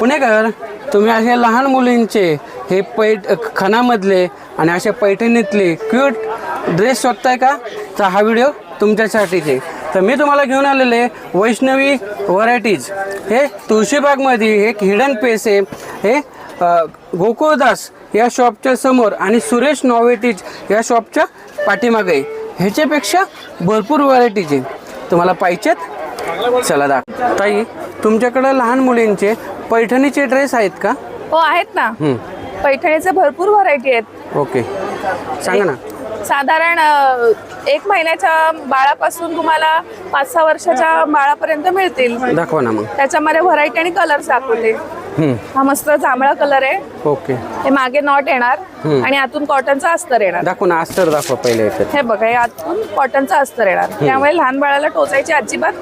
पुणेकर, तुम्ही असे लहान मुलींचे हे खणामधले आणि अशा पैठणीतले क्यूट ड्रेस शोधताय का? तर हा व्हिडिओ तुमच्यासाठीच आहे. तर मी तुम्हाला घेऊन आलेले वैष्णवी व्हरायटीज. हे तुळशीबागमध्ये एक हिडन पेस आहे. हे गोकुळदास या शॉपच्या समोर आणि सुरेश नॉवेटीज या शॉपच्या पाठीमागे. ह्याच्यापेक्षा भरपूर व्हरायटीज आहे. तुम्हाला पाहिजेत? चला ताई, तुमच्याकडे लहान मुलींचे पैठणीचे ड्रेस आहेत का? हो आहेत ना. पैठणीचे भरपूर व्हरायटी आहेत. ओके, सांगा ना. साधारण 1 महिन्याच्या बाळापासून तुम्हाला 5-6 वर्षाच्या बाळापर्यंत मिळतील. दाखवा ना मग. त्याच्यामध्ये व्हरायटी आणि कलर्स दाखवते. हा मस्त जांभळा कलर आहे. ओके. हे मागे नॉट येणार आणि आतून कॉटनचा अस्तर येणार. दाखव ना, अस्तर दाखवा पहिले. हे बघा, हे आतून कॉटनचा अस्तर येणार. त्यामुळे लहान बाळाला टोचायची अजिबात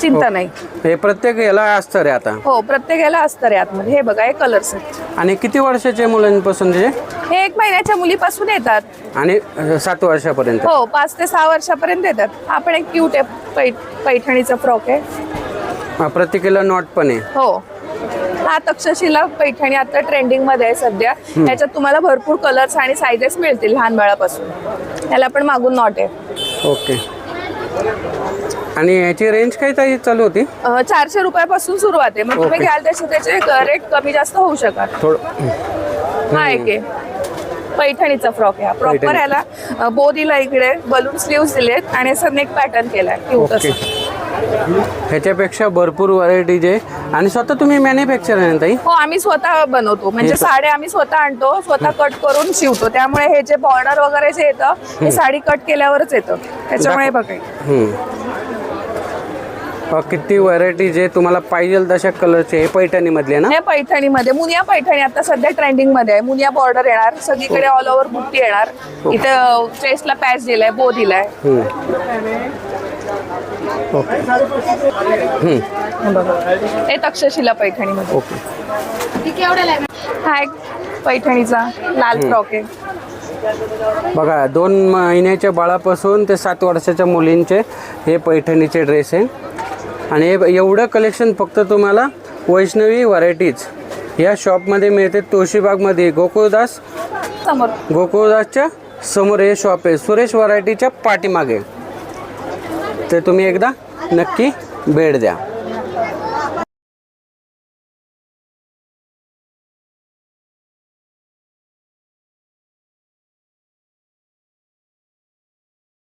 चिंता नाही. हे प्रत्येक याला अस्तर आहे आता? हो, प्रत्येक याला अस्तर आहे आतमध्ये. हे बघा, हे कलर्स आहेत. आणि किती वर्षाच्या मुलांपासून? हे 1 महिन्याच्या मुलीपासून येतात आणि 7 वर्षापर्यंत? हो, 5 ते 6 वर्षापर्यंत येतात. हा पण एक क्यूट आहे, पैठणीचा फ्रॉक आहे. प्रत्येकाला नॉट पण आहे? हो. हा तक्षशिला पैठणी आता ट्रेंडिंग मध्ये आहे सध्या. याच्यात तुम्हाला भरपूर कलर्स आणि साईजेस मिळतील लहान बाळापासून. याला पण मागून नॉट आहे. ओके. आणि याची रेंज काय ताई चालू होती? 400 रुपयापासून सुरुवात आहे. मग तुम्ही घ्याल तसे त्याचे रेट कमी जास्त होऊ शकतात. हा एक आहे पैठणीचा फ्रॉक आहे. प्रॉपर याला बो दिला, इकडे बलून स्लीव्स दिलेत आणि असं नेक पॅटर्न केलाय क्यूट असं. ह्याच्यापेक्षा भरपूर व्हरायटीज आहे. आणि स्वतः तुम्ही मॅन्युफॅक्चर आहे ना ताई? हो, आम्ही स्वतः बनवतो. म्हणजे साड्या आम्ही स्वतः आणतो, स्वतः कट करून शिवतो. त्यामुळे हे जे बॉर्डर वगैरे जे येतं हे साडी कट केल्यावरच येतं. त्याच्यामुळे बघा किती व्हरायटीज आहे. तुम्हाला पाहिजे तशा कलरचे. हे पैठणी मधले ना? हे पैठणीमध्ये मुनिया पैठणी आता सध्या ट्रेंडिंग मध्ये आहे. मुनिया बॉर्डर येणार, सगळीकडे ऑल ओव्हर बुट्टी येणार. इथे चेस्टला पॅच दिलाय, बो दिलाय. हे तक्षशिला पैठणीमध्ये. हा एक पैठणीचा लाल फ्रॉक आहे. बघा, 2 महिन्याच्या बाळापासून ते 7 वर्षाच्या मुलींचे हे पैठणीचे ड्रेस आहे. आणि एवढं कलेक्शन फक्त तुम्हाला वैष्णवी व्हरायटीज या शॉपमध्ये मिळते. तुळशीबागमध्ये गोकुळदासच्या समोर हे शॉप आहे, सुरेश व्हरायटीच्या पाठीमागे. तर तुम्ही एकदा नक्की भेट द्या.